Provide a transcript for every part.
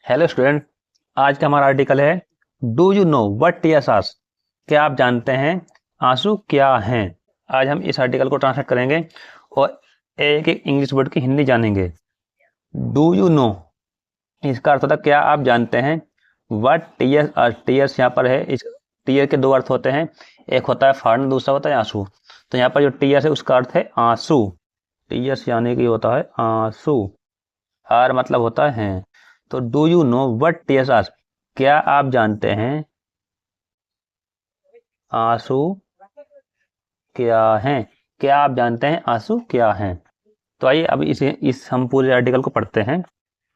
Hello student, आज का हमारा आर्टिकल है do you know what tears are. क्या आप जानते हैं आंसू क्या हैं। आज हम इस आर्टिकल को ट्रांसलेट करेंगे और एक एक इंग्लिश वर्ड की हिंदी जानेंगे। डू यू नो इसका अर्थ होता है क्या आप जानते हैं। व्हाट टीयर्स आर, टीयर्स यहाँ पर है। इस टीयर के दो अर्थ होते हैं, एक होता है फाड़ना, दूसरा होता है आंसू। तो यहाँ पर जो टीयर्स है उसका अर्थ है आंसू। टीयर्स यानी कि होता है आंसू। आर मतलब होता है। तो do you know what tears are, क्या आप जानते हैं आंसू क्या हैं। क्या आप जानते हैं आंसू क्या हैं। तो आइए अब इस हम पूरे आर्टिकल को पढ़ते हैं।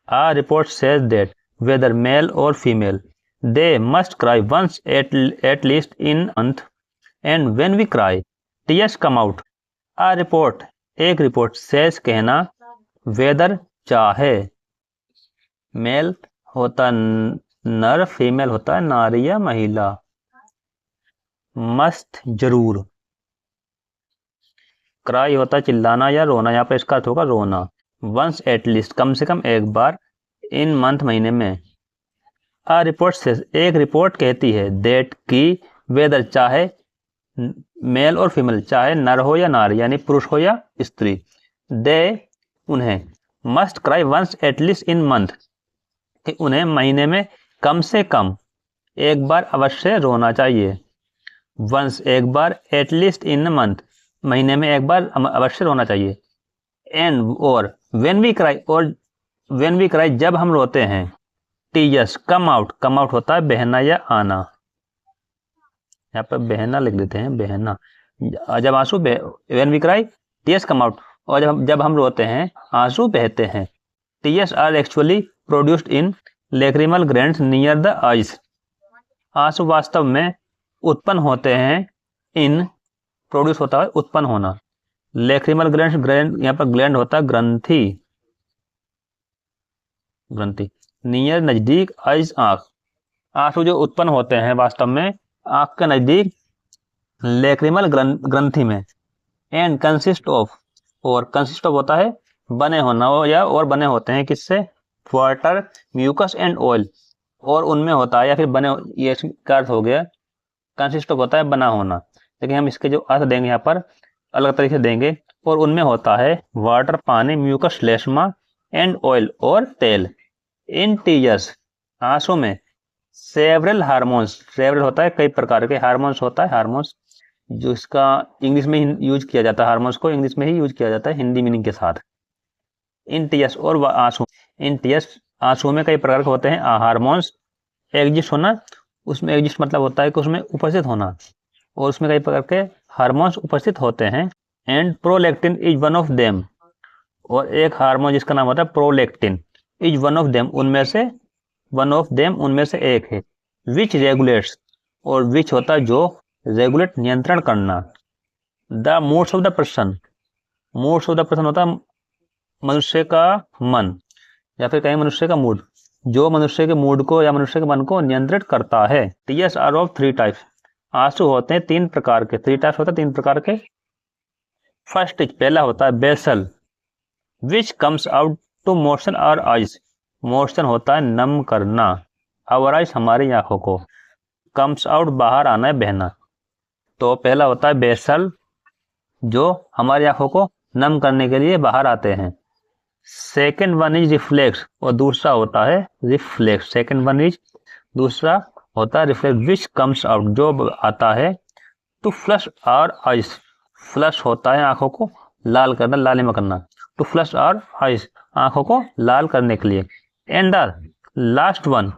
A report says that whether male और female they must cry once at least in month and when we cry tears come out. A report एक रिपोर्ट, सेज कहना, वेदर चाहे, मेल होता नर, फीमेल होता है नारी या महिला, मस्त जरूर, क्राई होता है चिल्लाना या रोना, यहाँ पे इसका अर्थ होगा रोना, वंस एटलीस्ट कम से कम एक बार, इन मंथ महीने में। अ रिपोर्ट से एक रिपोर्ट कहती है, डेट की, वेदर चाहे मेल और फीमेल, चाहे नर हो या नारी यानी पुरुष हो या स्त्री, दे उन्हें, must cry once at least in month उन्हें महीने में कम से कम एक बार अवश्य रोना चाहिए। वंस एक बार, एटलीस्ट इन मंथ महीने में एक बार अवश्य रोना चाहिए। एंड और व्हेन वी क्राई, और व्हेन वी क्राई जब हम रोते हैं, tears come out, come out होता है बहना या आना, यहाँ पर बहना लिख देते हैं, बहना। जब आंसू when we cry tears come out, और जब हम रोते हैं आंसू बहते हैं। Tears are actually produced in lacrimal glands near the eyes. आंसू वास्तव में उत्पन्न होते हैं इन, प्रोड्यूस होता है उत्पन्न होना, लेक्रिमल ग्लैंड, ग्लैंड यहाँ पर ग्लैंड होता है ग्रंथि, ग्रंथि, नियर नजदीक, आइज आंख। आंसू जो उत्पन्न होते हैं वास्तव में आंख के नजदीक, लेक्रिमल ग्रंथि में। एंड कंसिस्ट ऑफ, और कंसिस्ट ऑफ होता है बने होना या और बने होते हैं किससे, वाटर, म्यूकस एंड ऑयल, और उनमें होता है या फिर बने, ये का अर्थ हो गया। कंसिस्ट ऑफ होता है बना होना, लेकिन हम इसके जो अर्थ देंगे यहाँ पर अलग तरीके से देंगे। और उनमें होता है वाटर पानी, म्यूकस श्लेष्मा एंड ऑयल और तेल। इन टीयर्स आंसू में सेवरल हार्मोन्स, सेवरल होता है कई प्रकार के, हार्मोन्स होता है हार्मोन्स, जो इसका इंग्लिश में यूज किया जाता है, हार्मोन्स को इंग्लिश में ही यूज किया जाता है हिंदी मीनिंग के साथ। इन टीयर्स और आंसू, इन टीयर्स आंसू में कई प्रकार के होते हैं हार्मोन्स। एग्जिस्ट होना, उसमें एग्जिस्ट मतलब होता है कि उसमें उपस्थित होना, और उसमें कई प्रकार के हार्मोन्स उपस्थित होते हैं। And prolactin is one of them, और एक हार्मोन जिसका नाम होता है prolactin, is one of them उनमें से, वन ऑफ देम उनमें से एक है। विच रेगुलेट्स, और विच होता है जो, रेगुलेट नियंत्रण करना, the moods of the person, moods of the person होता है मनुष्य का मन, या फिर कहीं मनुष्य का मूड, जो मनुष्य के मूड को या मनुष्य के मन को नियंत्रित करता है। Tears are of three types, आंसू होते हैं तीन प्रकार के, थ्री टाइप्स होता है तीन प्रकार के। फर्स्ट पहला होता है basal, which comes out to moisten our eyes, moisten होता है नम करना, और आइज हमारी आंखों को, कम्स आउट बाहर आना है बहना। तो पहला होता है बेसल, जो हमारी आंखों को नम करने के लिए बाहर आते हैं। सेकेंड वन इज रिफ्लेक्स, और दूसरा होता है रिफ्लेक्स, सेकेंड वन इज, दूसरा होता है रिफ्लेक्स, विच कम्स आउट जो आता है, to flush our eyes, flush होता है आंखों को लाल करना, लालिमा करना, टू फ्लश आवर आइज आंखों को लाल करने के लिए। And the last one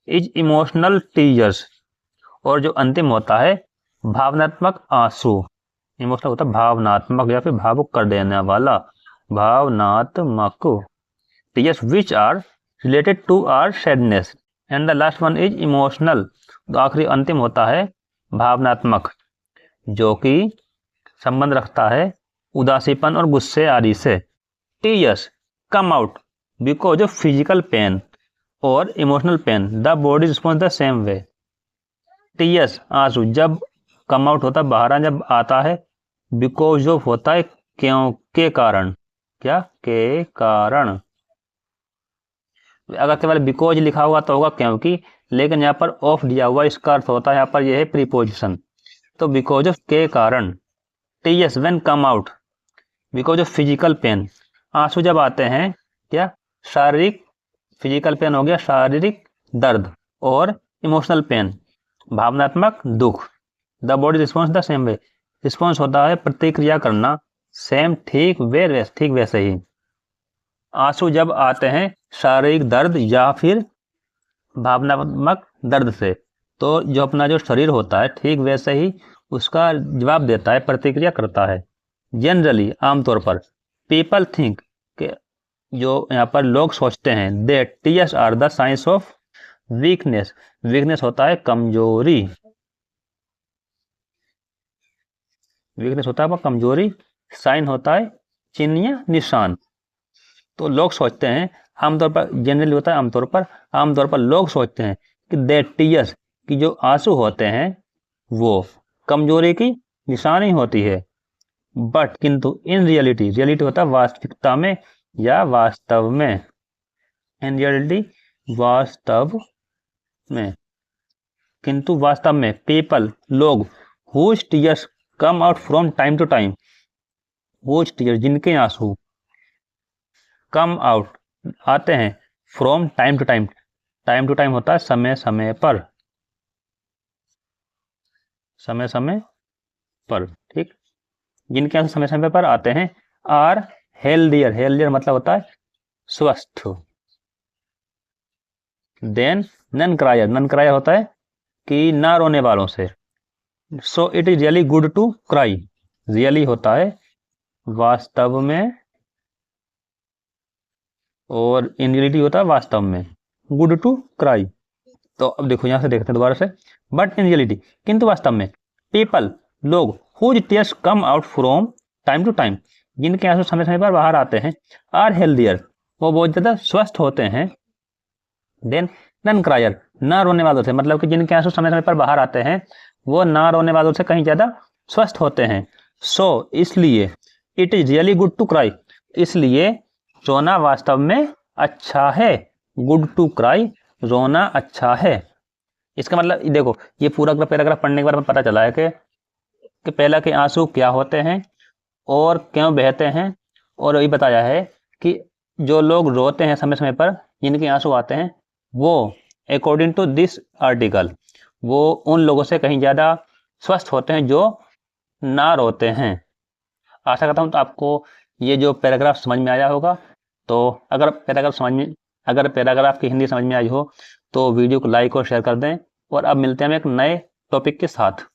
is emotional tears, और जो अंतिम होता है भावनात्मक आंसू, इमोशनल होता है भावनात्मक या फिर भावुक कर देने वाला, भावनात्मक tears which are related to our sadness. And the last one is emotional, तो आखिरी अंतिम होता है भावनात्मक, जो कि संबंध रखता है उदासीपन और गुस्से आदि से। Tears come out because of physical pain और emotional pain, the body response the same way. Tears आंसू जब कम आउट होता है बाहर जब आता है, बिकॉज ऑफ होता है क्यों, के कारण, क्या के कारण, अगर केवल बिकॉज लिखा हुआ तो होगा क्योंकि, लेकिन यहाँ पर ऑफ दिया हुआ, इसका अर्थ होता है यहाँ पर यह है प्रीपोजिशन। तो बिकॉज ऑफ के कारण, tears when come out because of physical pain, आंसू जब आते हैं क्या, शारीरिक, फिजिकल पेन हो गया शारीरिक दर्द, और इमोशनल पेन भावनात्मक दुख। The body response the same way, response होता है प्रतिक्रिया करना, सेम ठीक वैसे ही। आंसू जब आते हैं शारीरिक दर्द या फिर भावनात्मक दर्द से, तो जो अपना जो शरीर होता है ठीक वैसे ही उसका जवाब देता है, प्रतिक्रिया करता है। जनरली आमतौर पर, पीपल थिंक के, जो यहाँ पर लोग सोचते हैं, that tears are the science of weakness, weakness होता है कमजोरी, वीकनेस होता है वह कमजोरी, साइन होता है चिन्ह या निशान। तो लोग सोचते हैं, आमतौर पर, जनरली होता है आमतौर पर लोग सोचते हैं कि दैट टीयर्स, कि जो आंसू होते हैं वो कमजोरी की निशानी होती है। बट किंतु इन रियलिटी, रियलिटी होता है वास्तविकता में या वास्तव में, इन रियलिटी वास्तव में, किंतु वास्तव में, पीपल लोग, whose tears come out from time to time, whose tears जिनके आंसू, कम आउट आते हैं, from time to time, time to time होता है समय समय पर, समय समय पर, ठीक, जिनके आंसू समय समय पर आते हैं, आर हेल्दियर, हेल्दियर मतलब होता है स्वस्थ, then non crier, non crier होता है कि ना रोने वालों से। So it is really good to cry, really होता है वास्तव में, और इन रियलिटी होता है वास्तव में, गुड टू क्राई। तो अब देखो यहां से देखते हैं दोबारा से, बट इन रियलिटी, किंतु वास्तव में, पीपल लोग, whose tears come out from time to time, जिनके आंसू समय समय पर बाहर आते हैं, आर हेल्दियर, वो बहुत ज्यादा स्वस्थ होते हैं, देन नन क्रायर, ना रोने वालों से, मतलब कि जिनके आंसू समय समय पर बाहर आते हैं वो ना रोने वालों से कहीं ज्यादा स्वस्थ होते हैं। सो इसलिए, it is really good to cry, इसलिए रोना वास्तव में अच्छा है, गुड टू क्राई, रोना अच्छा है। इसका मतलब देखो, ये पूरा पैराग्राफ पढ़ने के बाद पता चला है कि पहला के आंसू क्या होते हैं और क्यों बहते हैं, और ये बताया है कि जो लोग रोते हैं समय समय पर, जिनके आंसू आते हैं, वो अकॉर्डिंग टू दिस आर्टिकल, वो उन लोगों से कहीं ज़्यादा स्वस्थ होते हैं जो ना रोते हैं। आशा करता हूँ तो आपको ये जो पैराग्राफ समझ में आया होगा। तो अगर पैराग्राफ की हिंदी समझ में आई हो तो वीडियो को लाइक और शेयर कर दें, और अब मिलते हैं हम एक नए टॉपिक के साथ।